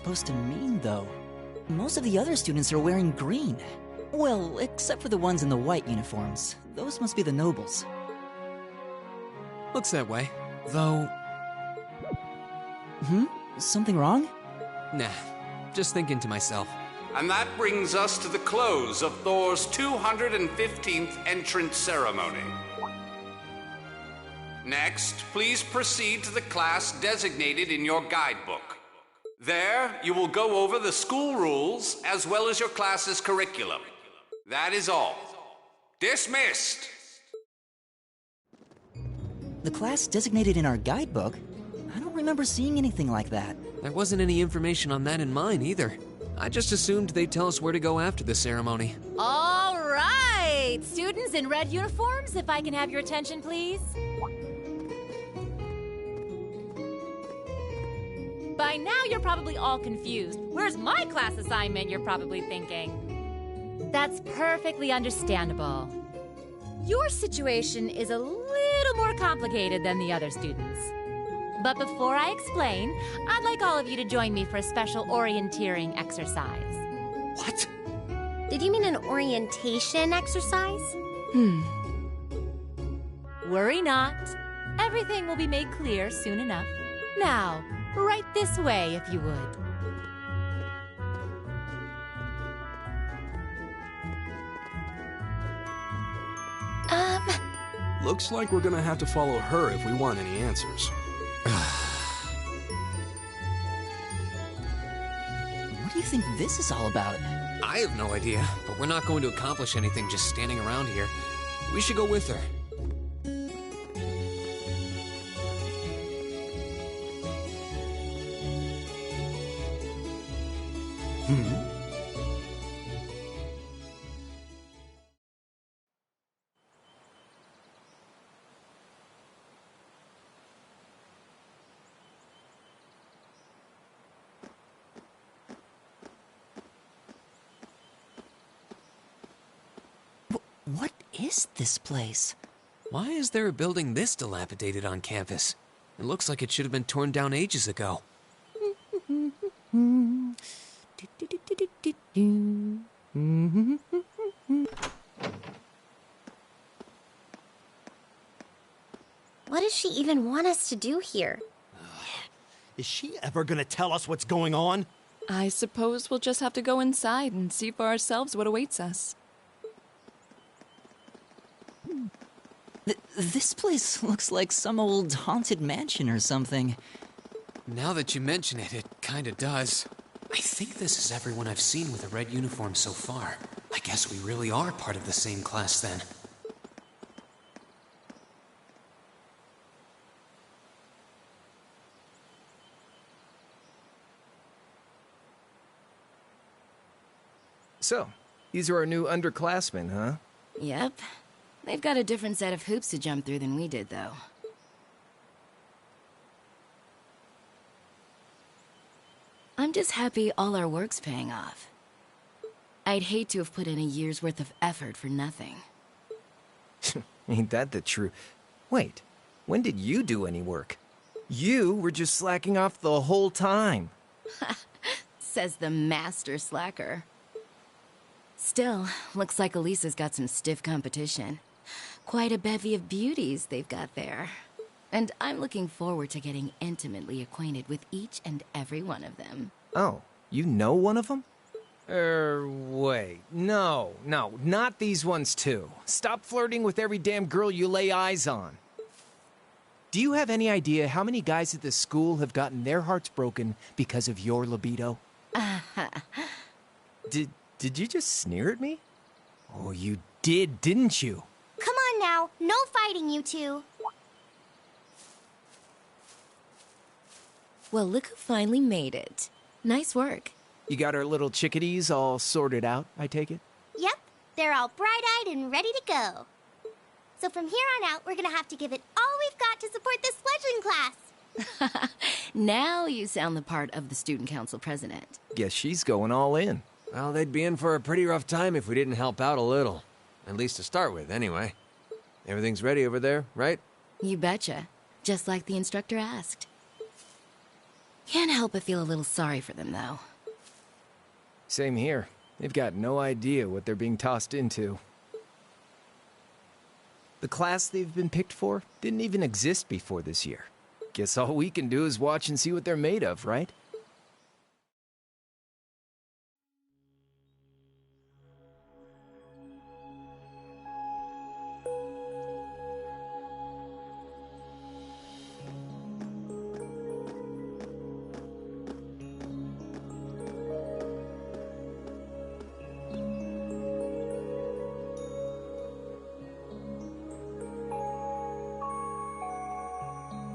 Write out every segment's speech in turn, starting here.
supposed to mean, though? Most of the other students are wearing green. Well, except for the ones in the white uniforms. Those must be the nobles. Looks that way. Though... Something wrong? Nah, just thinking to myself. And that brings us to the close of Thor's 215th entrance ceremony. Next, please proceed to the class designated in your guidebook. There, you will go over the school rules as well as your class's curriculum. That is all. Dismissed! The class designated in our guidebook? I don't remember seeing anything like that. There wasn't any information on that in mine either. I just assumed they'd tell us where to go after the ceremony. All right! Students in red uniforms, if I can have your attention, please. By now, you're probably all confused. Where's my class assignment, you're probably thinking. That's perfectly understandable. Your situation is a little more complicated than the other students. But before I explain, I'd like all of you to join me for a special orienteering exercise. What? Did you mean an orientation exercise? Worry not. Everything will be made clear soon enough. Now, right this way, if you would. Looks like we're gonna have to follow her if we want any answers. What do you think this is all about? I have no idea, but we're not going to accomplish anything just standing around here. We should go with her. What is this place? Why is there a building this dilapidated on campus? It looks like it should have been torn down ages ago. What does she even want us to do here? Is she ever gonna tell us what's going on? I suppose we'll just have to go inside and see for ourselves what awaits us. This place looks like some old haunted mansion or something. Now that you mention it, it kinda does. I think this is everyone I've seen with a red uniform so far. I guess we really are part of the same class then. So, these are our new underclassmen, huh? Yep. They've got a different set of hoops to jump through than we did, though. I'm just happy all our work's paying off. I'd hate to have put in a year's worth of effort for nothing. Ain't that the truth? Wait, when did you do any work? You were just slacking off the whole time. Says the master slacker. Still, looks like Elisa's got some stiff competition. Quite a bevy of beauties they've got there. And I'm looking forward to getting intimately acquainted with each and every one of them. Oh, you know one of them? Wait. No, not these ones too. Stop flirting with every damn girl you lay eyes on. Do you have any idea how many guys at this school have gotten their hearts broken because of your libido? Did you just sneer at me? Oh, you did, didn't you? Come on now, no fighting, you two. Well, look who finally made it. Nice work. You got our little chickadees all sorted out, I take it? Yep, they're all bright-eyed and ready to go. So from here on out, we're gonna have to give it all we've got to support this fledgling class. Now you sound the part of the student council president. Guess she's going all in. Well, they'd be in for a pretty rough time if we didn't help out a little. At least to start with, anyway. Everything's ready over there, right? You betcha. Just like the instructor asked. Can't help but feel a little sorry for them, though. Same here. They've got no idea what they're being tossed into. The class they've been picked for didn't even exist before this year. Guess all we can do is watch and see what they're made of, right?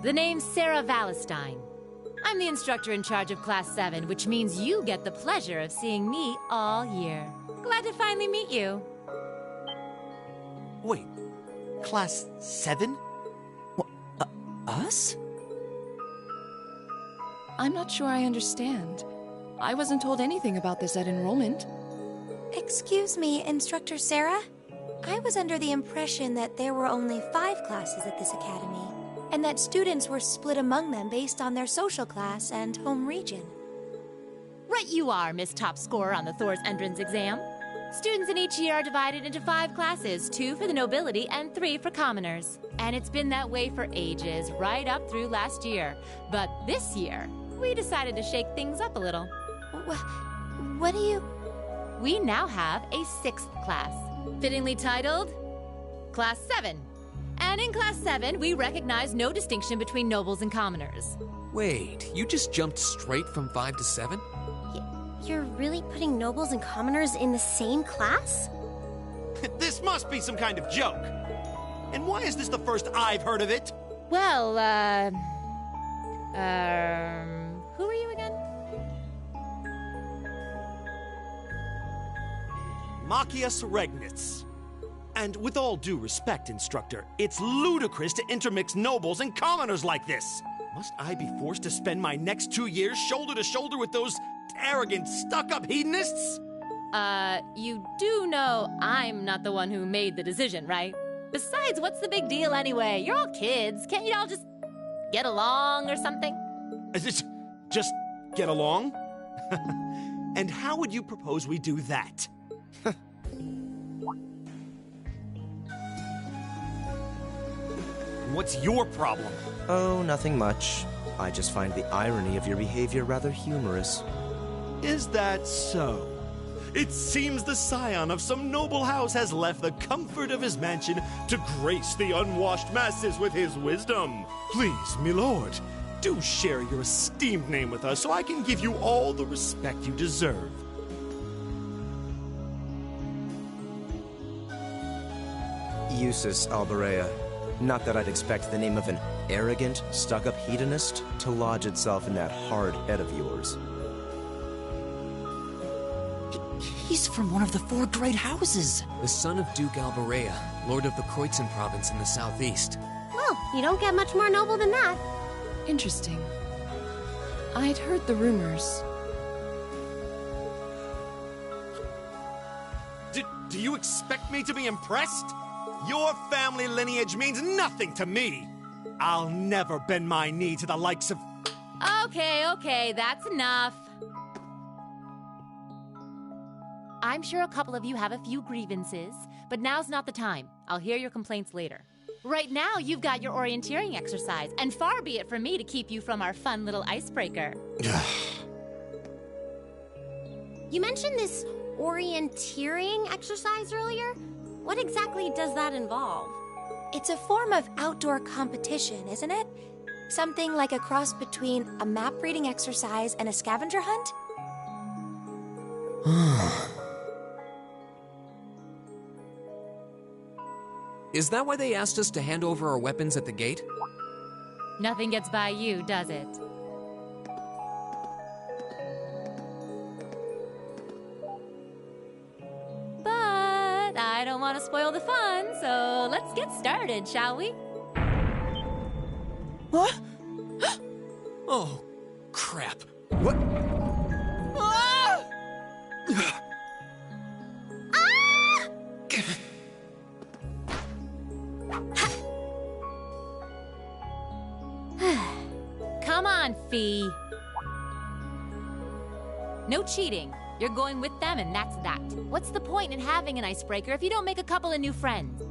The name's Sarah Valestine. I'm the instructor in charge of Class 7, which means you get the pleasure of seeing me all year. Glad to finally meet you. Wait, Class 7? Us? I'm not sure I understand. I wasn't told anything about this at enrollment. Excuse me, Instructor Sarah? I was under the impression that there were only 5 classes at this academy, and that students were split among them based on their social class and home region. Right you are, Miss Top Scorer on the Thor's entrance exam. Students in each year are divided into 5 classes, 2 for the nobility and 3 for commoners. And it's been that way for ages, right up through last year. But this year, we decided to shake things up a little. What do you... We now have a 6th class, fittingly titled Class 7. And in Class 7, we recognize no distinction between nobles and commoners. Wait, you just jumped straight from 5 to 7? You're really putting nobles and commoners in the same class? This must be some kind of joke. And why is this the first I've heard of it? Well, who are you again? Machias Regnitz. And with all due respect, Instructor, it's ludicrous to intermix nobles and commoners like this. Must I be forced to spend my next 2 years shoulder to shoulder with those arrogant, stuck-up hedonists? You do know I'm not the one who made the decision, right? Besides, what's the big deal anyway? You're all kids. Can't you all just get along or something? Just get along? And how would you propose we do that? What's your problem? Oh, nothing much. I just find the irony of your behavior rather humorous. Is that so? It seems the scion of some noble house has left the comfort of his mansion to grace the unwashed masses with his wisdom. Please, milord, do share your esteemed name with us so I can give you all the respect you deserve. Eustace Alberea. Not that I'd expect the name of an arrogant, stuck-up hedonist to lodge itself in that hard head of yours. He's from one of the 4 great houses. The son of Duke Alberea, lord of the Kreutzen province in the southeast. Well, you don't get much more noble than that. Interesting. I'd heard the rumors. Do you expect me to be impressed? Your family lineage means nothing to me. I'll never bend my knee to the likes of... Okay, that's enough. I'm sure a couple of you have a few grievances, but now's not the time. I'll hear your complaints later. Right now, you've got your orienteering exercise, and far be it from me to keep you from our fun little icebreaker. You mentioned this orienteering exercise earlier. What exactly does that involve? It's a form of outdoor competition, isn't it? Something like a cross between a map-reading exercise and a scavenger hunt? Is that why they asked us to hand over our weapons at the gate? Nothing gets by you, does it? But I don't want to spoil the fun, so let's get started, shall we? What? Oh, crap. What? Ah! Come on, Fee. No cheating. You're going with them, and that's that. What's the point in having an icebreaker if you don't make a couple of new friends?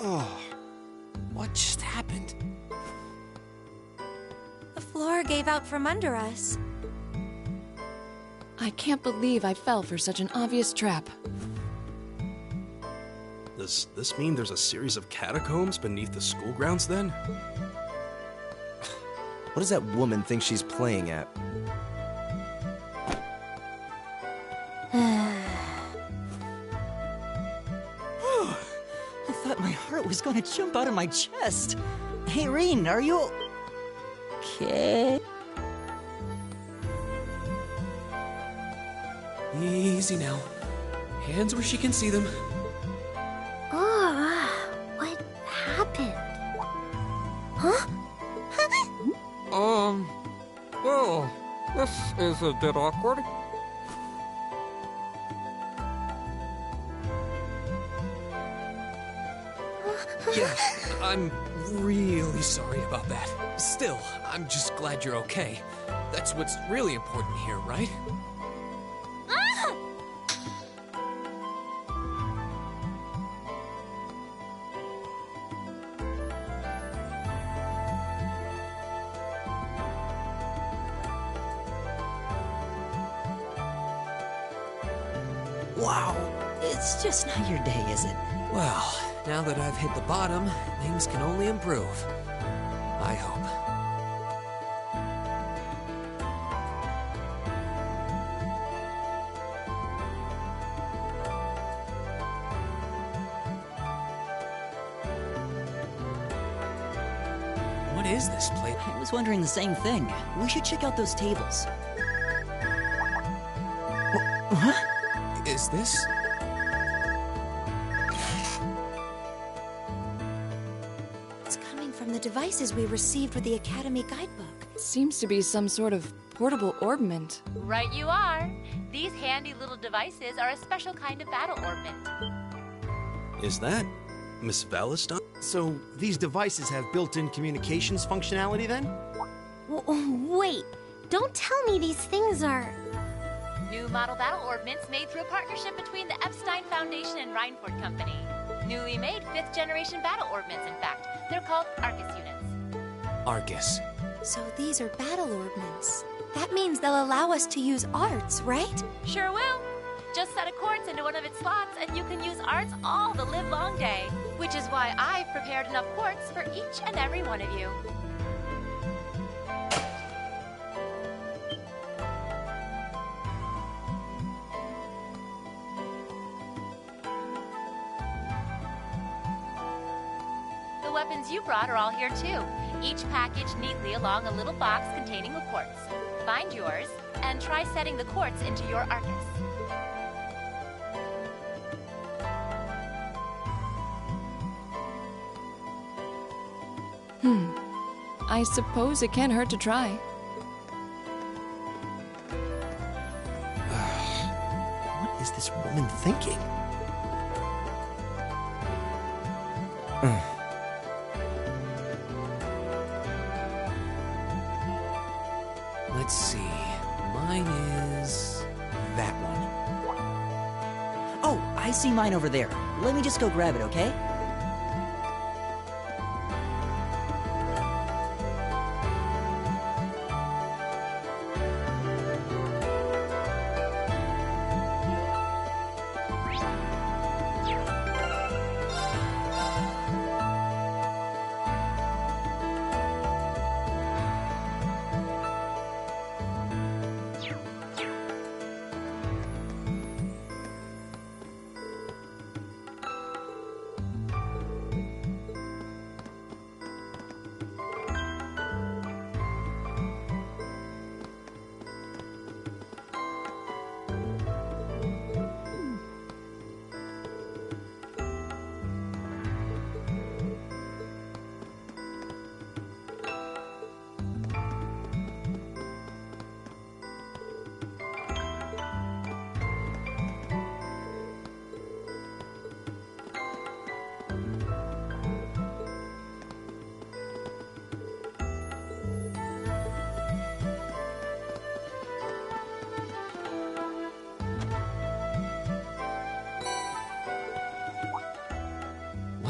Oh, what just happened? The floor gave out from under us. I can't believe I fell for such an obvious trap. Does this mean there's a series of catacombs beneath the school grounds then? What does that woman think she's playing at? I thought my heart was going to jump out of my chest. Hey, Rean, are you okay? Easy now. Hands where she can see them. What happened? Huh? Well, this is a bit awkward. Yeah, I'm really sorry about that. Still, I'm just glad you're okay. That's what's really important here, right? Wow, it's just not your day, is it? Well, now that I've hit the bottom, things can only improve. I hope. What is this place? I was wondering the same thing. We should check out those tables. Huh? Is this? It's coming from the devices we received with the Academy guidebook. Seems to be some sort of portable orbment. Right you are. These handy little devices are a special kind of battle orbment. Is that Miss Valiston? So, these devices have built-in communications functionality then? Wait, don't tell me these things are... New model battle orbments made through a partnership between the Epstein Foundation and Reinford Company. Newly made 5th generation battle orbments, in fact. They're called Arcus units. Arcus. So these are battle orbments. That means they'll allow us to use arts, right? Sure will. Just set a quartz into one of its slots and you can use arts all the live-long day. Which is why I've prepared enough quartz for each and every one of you. The weapons you brought are all here too, each packaged neatly along a little box containing a quartz. Find yours, and try setting the quartz into your Arcus. I suppose it can't hurt to try. What is this woman thinking? Let's see. Mine is that one. Oh, I see mine over there. Let me just go grab it, okay?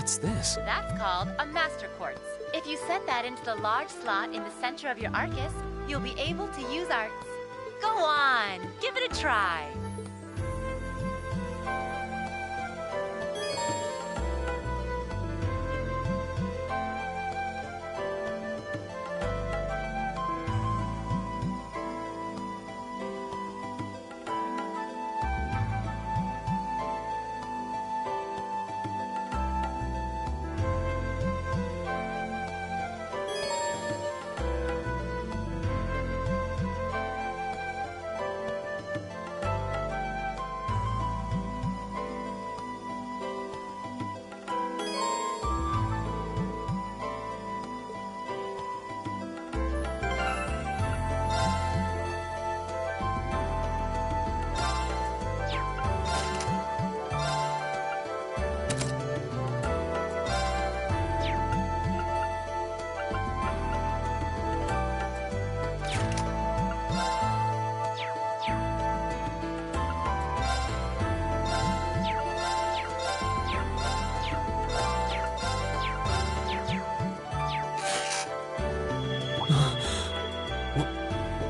What's this? That's called a Master Quartz. If you set that into the large slot in the center of your Arcus, you'll be able to use arts. Go on, give it a try.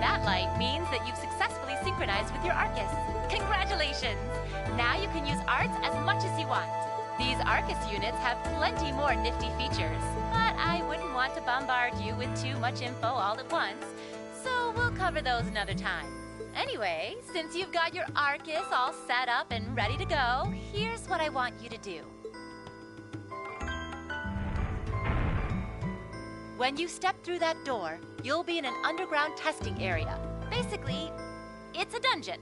That light means that you've successfully synchronized with your Arcus. Congratulations! Now you can use arts as much as you want. These Arcus units have plenty more nifty features, but I wouldn't want to bombard you with too much info all at once, so we'll cover those another time. Anyway, since you've got your Arcus all set up and ready to go, here's what I want you to do. When you step through that door, you'll be in an underground testing area. Basically, it's a dungeon.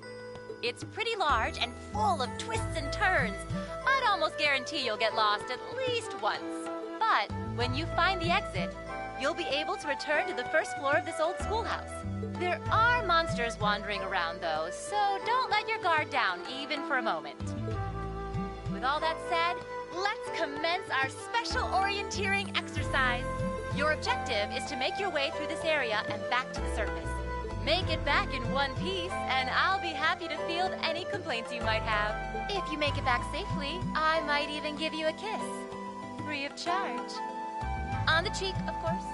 It's pretty large and full of twists and turns. I'd almost guarantee you'll get lost at least once. But when you find the exit, you'll be able to return to the first floor of this old schoolhouse. There are monsters wandering around, though, so don't let your guard down, even for a moment. With all that said, let's commence our special orienteering exercise. Your objective is to make your way through this area and back to the surface. Make it back in one piece, and I'll be happy to field any complaints you might have. If you make it back safely, I might even give you a kiss. Free of charge. On the cheek, of course.